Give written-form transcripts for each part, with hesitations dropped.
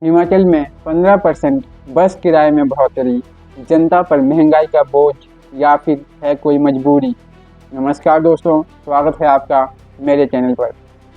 हिमाचल में 15% बस किराए में बढ़ोतरी, जनता पर महंगाई का बोझ या फिर है कोई मजबूरी। नमस्कार दोस्तों, स्वागत है आपका मेरे चैनल पर।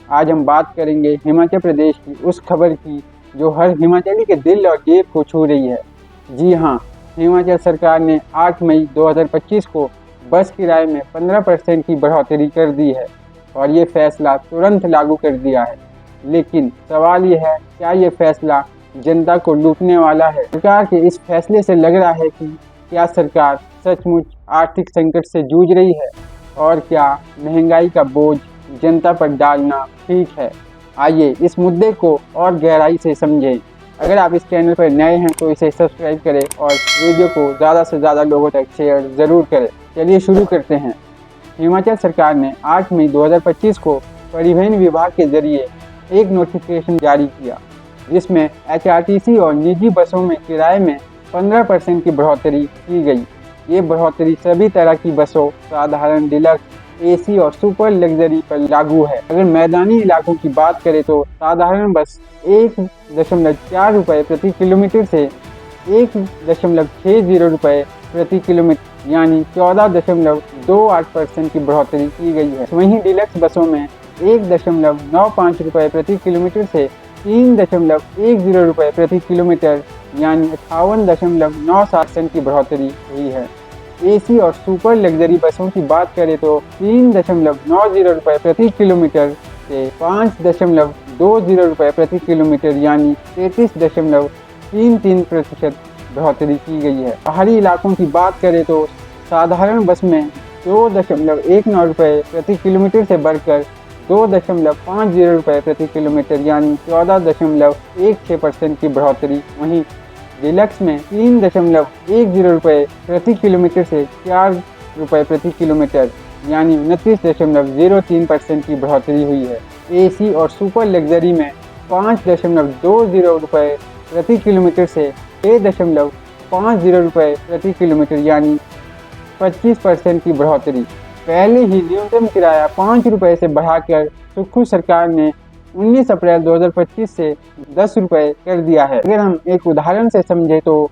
आज हम बात करेंगे हिमाचल प्रदेश की उस खबर की जो हर हिमाचली के दिल और जेब को छू रही है। जी हाँ, हिमाचल सरकार ने 8 मई 2025 को बस किराए में 15% की बढ़ोतरी कर दी है और ये फैसला तुरंत लागू कर दिया है। लेकिन सवाल ये है, क्या ये फैसला जनता को लूटने वाला है? सरकार के इस फैसले से लग रहा है कि क्या सरकार सचमुच आर्थिक संकट से जूझ रही है और क्या महंगाई का बोझ जनता पर डालना ठीक है? आइए इस मुद्दे को और गहराई से समझें। अगर आप इस चैनल पर नए हैं तो इसे सब्सक्राइब करें और वीडियो को ज़्यादा से ज़्यादा लोगों तक शेयर ज़रूर करें। चलिए शुरू करते हैं। हिमाचल सरकार ने 8 मई 2025 को परिवहन विभाग के जरिए एक नोटिफिकेशन जारी किया जिसमें HRTC और निजी बसों में किराए में 15% की बढ़ोतरी की गई। ये बढ़ोतरी सभी तरह की बसों, साधारण, डिलक्स, AC और सुपर लग्जरी पर लागू है। अगर मैदानी इलाकों की बात करें तो साधारण बस 1.4 रुपये प्रति किलोमीटर से 1.60 रुपये प्रति किलोमीटर यानी 14.28% की बढ़ोतरी की गई है। वहीं डिलक्स बसों में 1.95 रुपये प्रति किलोमीटर से 3.10 रुपये प्रति किलोमीटर यानी 58.97% की बढ़ोतरी हुई है। AC और सुपर लग्जरी बसों की बात करें तो 3.90 रुपये प्रति किलोमीटर से 5.20 रुपये प्रति किलोमीटर यानी 33.33% बढ़ोतरी की गई है। पहाड़ी इलाकों की बात करें तो साधारण बस में 2.19 रुपये प्रति किलोमीटर से बढ़कर 2.50 रुपये प्रति किलोमीटर यानी 14.16% की बढ़ोतरी। वहीं डिलक्स में 3.10 रुपये प्रति किलोमीटर से 4 रुपये प्रति किलोमीटर यानी 29.03% की बढ़ोतरी हुई है। AC और सुपर लग्जरी में 5.20 रुपये प्रति किलोमीटर से 6.50 रुपये प्रति किलोमीटर यानी 25% की बढ़ोतरी। पहले ही न्यूनतम किराया 5 रुपये से बढ़ाकर सुक्खू सरकार ने 19 अप्रैल 2025 से 10 रुपये कर दिया है। अगर हम एक उदाहरण से समझें तो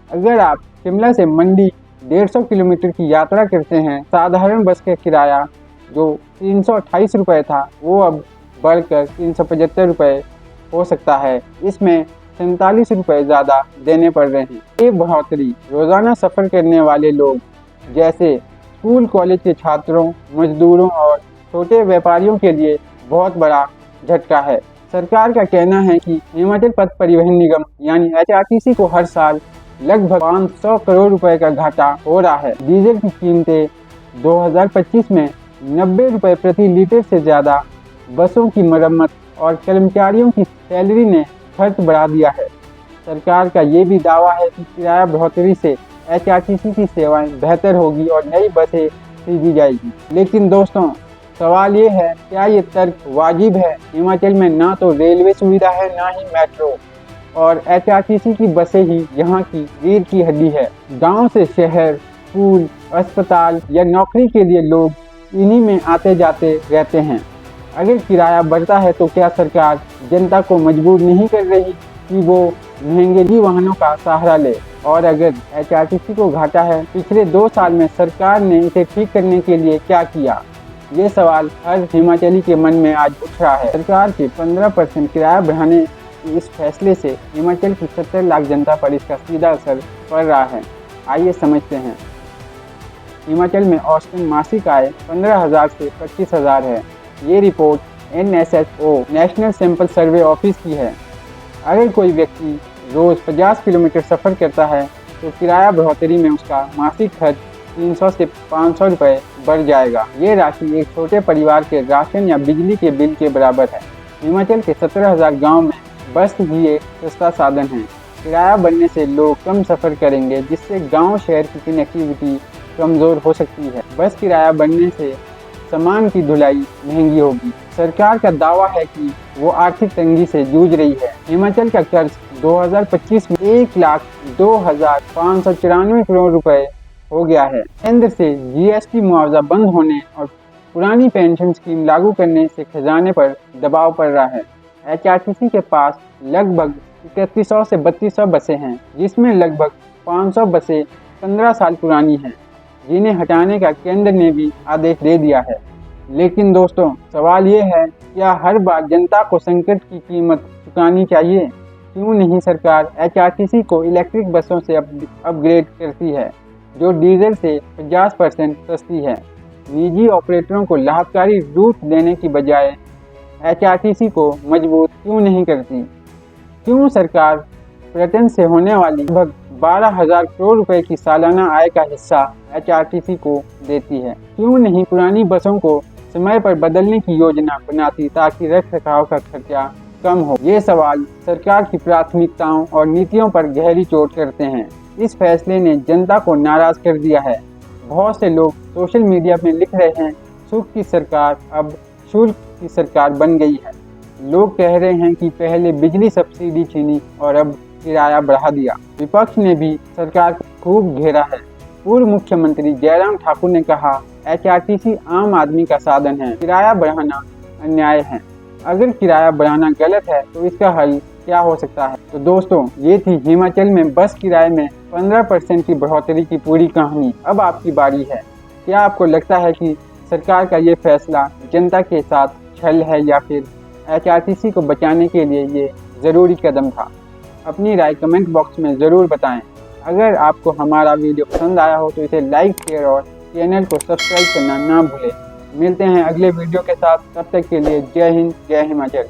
अगर आप शिमला से मंडी 150 किलोमीटर की यात्रा करते हैं, साधारण बस का किराया जो 328 रुपये था वो अब बढ़कर 375 रुपये हो सकता है। इसमें 47 रुपये ज़्यादा देने पड़ रहे हैं। ये बढ़ोतरी रोज़ाना सफ़र करने वाले लोग जैसे स्कूल कॉलेज के छात्रों, मजदूरों और छोटे व्यापारियों के लिए बहुत बड़ा झटका है। सरकार का कहना है कि हिमाचल पथ परिवहन निगम यानी HRTC को हर साल लगभग 500 करोड़ रुपए का घाटा हो रहा है। डीजल की कीमतें 2025 में 90 रुपये प्रति लीटर से ज़्यादा, बसों की मरम्मत और कर्मचारियों की सैलरी ने खर्च बढ़ा दिया है। सरकार का ये भी दावा है कि किराया बढ़ोतरी से HRTC की सेवाएं बेहतर होगी और नई बसें खरीदी जाएगी। लेकिन दोस्तों, सवाल ये है, क्या ये तर्क वाजिब है? हिमाचल में ना तो रेलवे सुविधा है, ना ही मेट्रो, और HRTC की बसें ही यहाँ की रीढ़ की हड्डी है। गांव से शहर, स्कूल, अस्पताल या नौकरी के लिए लोग इन्हीं में आते जाते रहते हैं। अगर किराया बढ़ता है तो क्या सरकार जनता को मजबूर नहीं कर रही कि वो महंगे वाहनों का सहारा ले? और अगर HRTC को घाटा है, पिछले 2 साल में सरकार ने इसे ठीक करने के लिए क्या किया? ये सवाल हर हिमाचली के मन में आज उठ रहा है। सरकार के 15% किराया बढ़ाने के इस फैसले से हिमाचल की 70 लाख जनता पर इसका सीधा असर पड़ रहा है। आइए समझते हैं। हिमाचल में औसतन मासिक आय 15,000 से 25,000 है। ये report NSHO national sample survey office की है। अगर कोई व्यक्ति रोज़ 50 किलोमीटर सफ़र करता है तो किराया बढ़ोतरी में उसका मासिक खर्च 300 से 500 रुपये बढ़ जाएगा। ये राशि एक छोटे परिवार के राशन या बिजली के बिल के बराबर है। हिमाचल के 17,000 गाँव में बस ही एक सस्ता साधन है। किराया बढ़ने से लोग कम सफ़र करेंगे जिससे गांव शहर की कनेक्टिविटी कमज़ोर हो सकती है। बस किराया बढ़ने से सामान की ढुलाई महंगी होगी। सरकार का दावा है कि वो आर्थिक तंगी से जूझ रही है। हिमाचल का कर्ज 2025 में 1,02,594 करोड़ रुपए हो गया है। केंद्र से GST मुआवजा बंद होने और पुरानी पेंशन स्कीम लागू करने से खजाने पर दबाव पड़ रहा है। HRTC के पास लगभग 3100 से 3200 बसें हैं, जिसमें लगभग 500 बसें 15 साल पुरानी हैं, जिन्हें हटाने का केंद्र ने भी आदेश दे दिया है। लेकिन दोस्तों, सवाल ये है, क्या हर बार जनता को संकट की कीमत चुकानी चाहिए? क्यों नहीं सरकार HRTC को इलेक्ट्रिक बसों से अपग्रेड करती है, जो डीजल से 50% सस्ती है? निजी ऑपरेटरों को लाभकारी रूट देने की बजाय HRTC को मजबूत क्यों नहीं करती? क्यों सरकार पर्यटन से होने वाली लगभग 12,000 करोड़ रुपए की सालाना आय का हिस्सा HRTC को देती है? क्यों नहीं पुरानी बसों को समय पर बदलने की योजना बनाती ताकि रखरखाव का खर्चा कम हो? ये सवाल सरकार की प्राथमिकताओं और नीतियों पर गहरी चोट करते हैं। इस फैसले ने जनता को नाराज कर दिया है। बहुत से लोग सोशल मीडिया में लिख रहे हैं, सुख की सरकार अब शुल्क की सरकार बन गई है। लोग कह रहे हैं कि पहले बिजली सब्सिडी छीनी और अब किराया बढ़ा दिया। विपक्ष ने भी सरकार को खूब घेरा है। पूर्व मुख्यमंत्री जयराम ठाकुर ने कहा, HRTC आम आदमी का साधन है, किराया बढ़ाना अन्याय है। अगर किराया बढ़ाना गलत है तो इसका हल क्या हो सकता है? तो दोस्तों, ये थी हिमाचल में बस किराए में 15% की बढ़ोतरी की पूरी कहानी। अब आपकी बारी है। क्या आपको लगता है कि सरकार का ये फैसला जनता के साथ छल है या फिर HRTC को बचाने के लिए ये ज़रूरी कदम था? अपनी राय कमेंट बॉक्स में ज़रूर बताएं। अगर आपको हमारा वीडियो पसंद आया हो तो इसे लाइक, शेयर और चैनल को सब्सक्राइब करना ना भूलें। मिलते हैं अगले वीडियो के साथ। तब तक के लिए जय हिंद, जय हिमाचल।